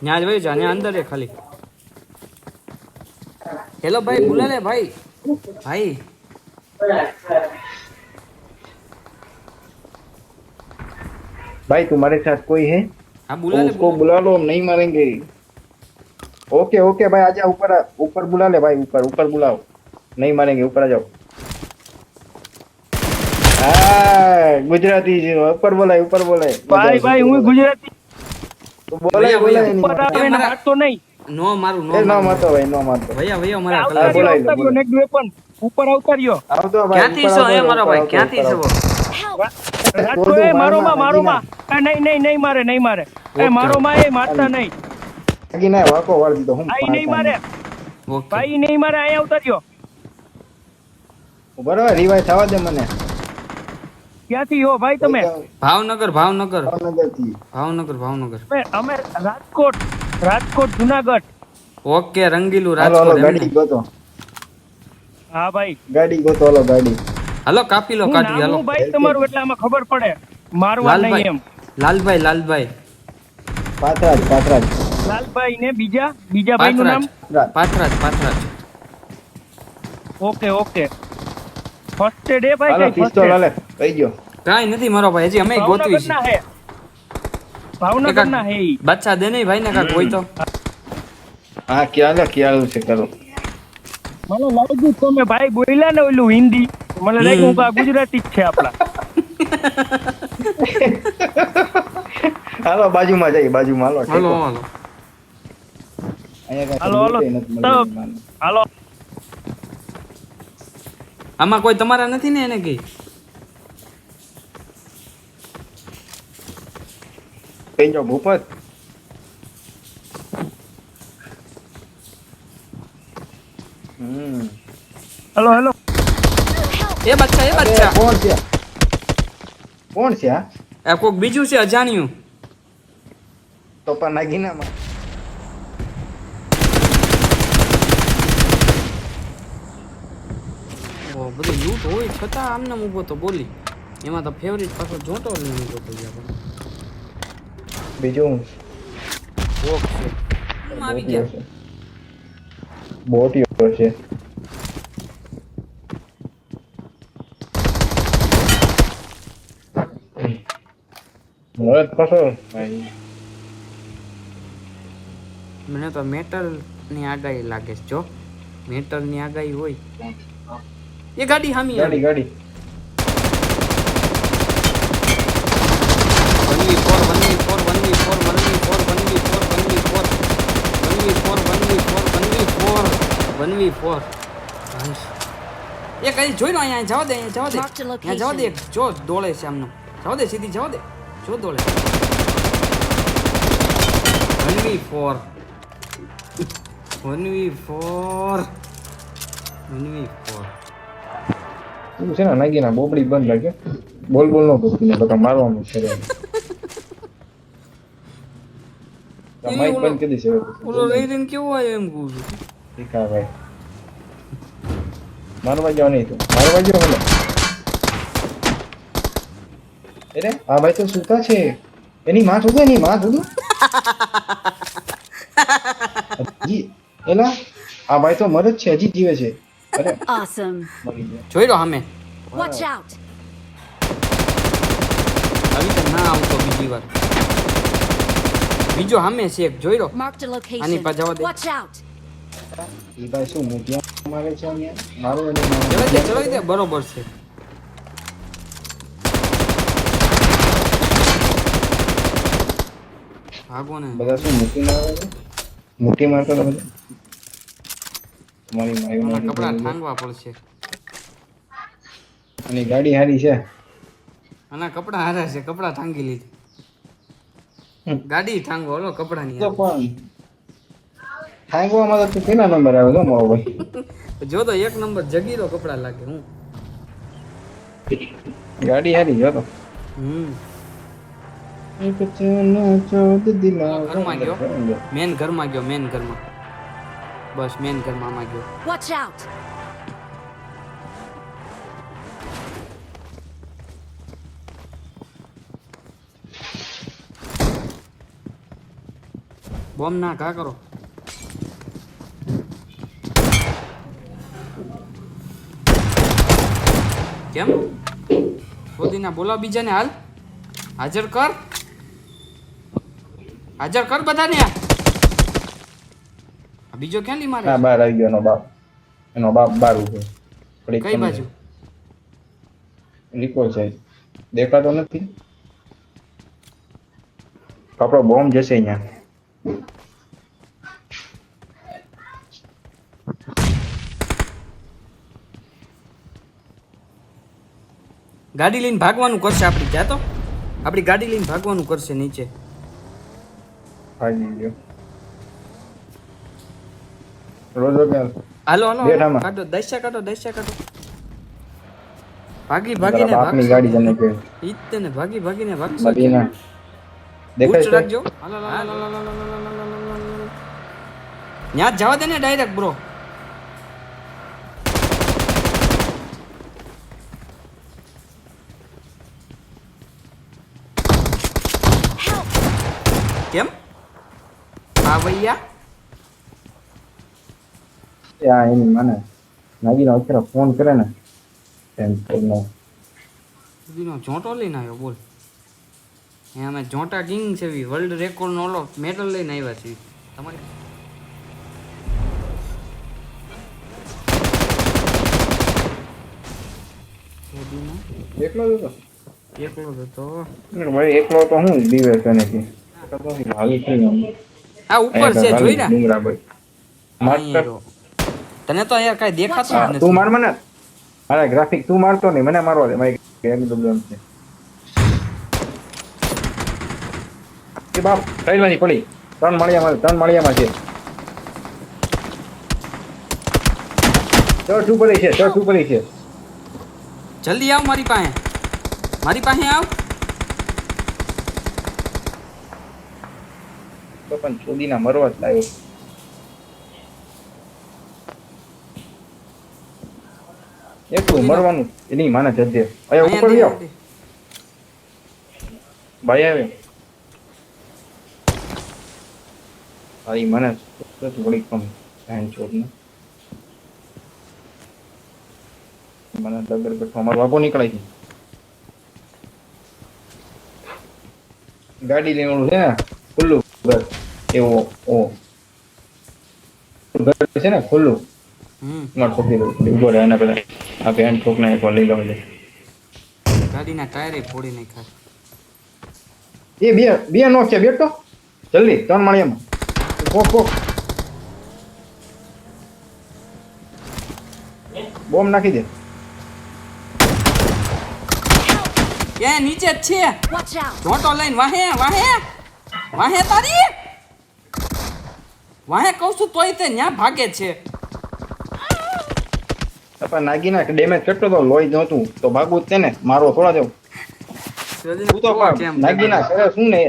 ન્યા જ વઈ જા, ન્યા અંદર રે ખાલી. હેલો ભાઈ, બોલા લે ભાઈ. भाई भाई तुम्हारे साथ कोई है? हाँ बुला ले, उसको बुला लो, हम नहीं मारेंगे। ओके ओके भाई, आजा ऊपर, ऊपर बुला ले भाई, ऊपर ऊपर बुलाओ, नहीं मारेंगे, ऊपर आ जाओ। हाँ गुजराती जी ऊपर बोला, ऊपर बोले भाई भाई હું ગુજરાતી तो बोला बोला ઉપર આવે ને મારતો નહીં. નો મારું नो मारतो भाई, नो मारतो ભૈયા ભૈયા મારા આવતા કલર બોલાવી લો, રહ્યો નેક્સ્ટ વેપન ઉપર આવતા રહ્યો. आओ तो भाई ક્યાંથી છો એ મારો ભાઈ, ક્યાંથી છો? રાજકો એ મારો માં નહીં નહીં નહીં મારે નહીં મારે એ મારો માં એ મારતા નહીં આગી ના વાકો વાળ દીધો હું ભાઈ નહીં મારે ઓકે ભાઈ નહીં મારે અહીંયા આવતા રહ્યો. બરાબર રિવાઇવ થવા દે મને. ક્યાંથી હો ભાઈ તમે? ભાવનગર ભાવનગર ભાવનગરથી. ભાવનગર અમે રાજકોટ જુનાગઢ. ઓકે રંગીલું હાલો હાલો રાજકોટ ગાડી એમ ને? ગોતો, હા ભાઈ ગાડી ગોતો, હાલો ગાડી. હાલો કાપી લો, હું કાઢવી હાલો. નામ ભાઈ તમારું એટલે આમાં ખબર પડે મારવા નહીં એમ. લાલભાઈ પાથરાજ લાલભાઈ ને બીજા ભાઈ નું નામ પાથરાજ ઓકે ફર્સ્ટ એડ એ ભાઈ હાલો કઈ પિસ્તોલ હાલે કઈ ગયો. કાઈ નથી મારો ભાઈ, હજી અમે ગોતવી છે. ભાવનગર ના હે ઈ. બચ્ચા દે નહીં ભાઈ ને કાક હોય તો. હા ક્યાં છે કરો. મને લાગ્યું તમે ભાઈ બોલ્યા ને ઓલું હિન્દી, મને લાગ્યું કે આ ગુજરાતી જ છે આપડા. હાલો બાજુમાં જઈએ, બાજુમાં હાલો હાલો ઠીકો. હાલો અહીંયા હાલો, હાલો. કાંઈ નથી મળ્યું. હાલો આમાં કોઈ તમારા નથી ને એને કઈ? કઈ જાઓ ભૂપત. હાલો એ બચ્ચા કોણ છે આ? આ કોક બીજું છે અજાણ્યું. તો પણ નાગીનામાં ઓ બધું લૂંટ હોય છતાં આમને ઊભો તો બોલી. એમાં તો ફેવરિટ પાછો જોતો જ નહીં ઊભો થઈ ગયા. બીજું ઓકે આવી ગયા. બોટીઓ છે. મને તો મેટલ ની આગાહી લાગે છે. જો મેટલ ની આગાહી હોય એ ગાડી હામી આવી. ગાડી 1v4 એ કઈ જોઈ લો અહીંયા જવા દે, અહીંયા જવા દે જો દોડે છે આમનો. જવા દે, સીધી જવા દે, જો દોડે. 1v4 તું છે ને નાગીના બોબડી બંધ લાગે. બોલ નો પૂછીને તો મારવાનું છે. માઈક બંધ કરી દેશે. ઓલો રેડિન કેવો આવ્યો એમ કહું છું. ઠીકા ભાઈ મારવા જાવ નહીં, તું મારવા જાવ મને. અરે આ ભાઈ તો સુતા છે. એની માં સુધે, એની માં સુધું. એલા આ ભાઈ તો મરે જ છે, હજી જીવે છે. અરે Awesome. જોઈ લો સામે. Watch out. આવી તો ના આવતો બીજી વાર. બીજો સામે છે એક, જોઈ લો. Marked a આની location. પાસે જવા દે. Watch out. એ ભાઈ શું મુઠિયા મારે છે અહીંયા? મારું એને ચલાવી દે બરોબર છે. ભાગો ને બધા શું મૂકી ના આવે છે? મુઠ્ઠી મારતો તો બધા તમારી માયુના કપડા ઠાંગવા પડશે. અને ગાડી હારી છે. આના કપડા હારા છે, કપડા ઠાંગી લીધી. ગાડી ઠાંગવો ઓલો કપડા ની. તો પણ થાંગવામાં તો કેટલા નંબર આવે તો મારો ભાઈ? જો તો એક નંબર જગીરો કપડા લાગે. હું ગાડી હારી જો તો. એક ચનો ચોદ દિલા ઘરમાં ગયો મેન ઘરમાં બસ મેન ઘરમાં ગયો. Watch out. બોમ્બ ના ઘા કરો. કેમ ફોદીના બોલાવ બીજાને હાલ હાજર કર બધાને. આ બીજો ક્યાં લી મારે હા બહાર આવી ગયો એનો બાપ બહાર ઉભો કઈ બાજુ રિકોલ છે દેખાતો નથી આપણો બોમ્બ જશે અહીંયા ગાડી લઈને ભાગવાનું કરશે આપણી ત્યાં તો આપણી ગાડી લઈને ભાગવાનું કરશે નીચે. ભાગી ગયો રોજો કે હાલો હાલો બેઠામાં. કાઢો દસ્યા કાઢો ભાગીને તારા બાપની ગાડી જને કે ઈ જ તેને ભાગીને ભાગશો મદીના બૂટ દેખાય છે રાખજો. ન્યા જ જવા દે ને ડાયરેક્ટ બ્રો. કેમ હા ભૈયા ત્યાં એની મને નાગીનો અત્યારે ફોન કરે ને એમ ફોનનો સુધીનો જોંટો લઈને આવ્યો બોલ. એ અમે જોંટા કિંગ છે વર્લ્ડ રેકોર્ડ નો ઓલો મેડલ લઈને આવ્યા છીએ તમારી. એકલો જ હતો એકલો જ હતો. ભાઈ એકલો તો હું દિવસ અને કે હાલી થઈ ગયો આ ઉપર છે જોઈ ને ડુંગરા ભાઈ માસ્ટર તને તો યાર કઈ દેખાતું જ તું નથી. માર મને મારા ગ્રાફિક તું મારતો નહીં મને મારવા દે મારી એકદમ છે કે બાપ ટ્રેલવાની પડી 3 માળિયામાં છે ચડ ઉપર છે જલ્દી આવ મારી પાસે આવ. તો પણ ચોદીના મરવા જ લાવ્યો એટલું મરવાનું એની માને જજે અહીંયા ઉપર અહીંયા આવ્યો ભાઈ આવે ભાઈ મને વળી કમ ધ્યાન ચોર ને મને ડગર બેઠો અમારો બાપો નીકળાય છે ગાડી લઈને ઓલું છે ને ખુલ્લું ઘર એવો ઓ ઘર છે ને ખુલ્લું માર પકડી લો ઉભો રહે એના પેલા આ પેન્ટ ઠોક ને એકવાર લઈ લો એટલે ગાડીના ટાયરે ફોડી નાખ્યા. એ બે નોક છે બેઠો જલ્દી 3 માળિયામાં પોક બોમ્બ નાખી દે એ નીચે જ છે Watch out! જોટો લઈને વાહે તારી વાહે કહું છું તોય તે ન્યા ભાગે છે. પણ નાગીના ડેમેજ કેટલો તો લોહી નહોતું તો ભાગવું જ છે ને મારો થોડા જવું તું તો નાગીના કરે શું ને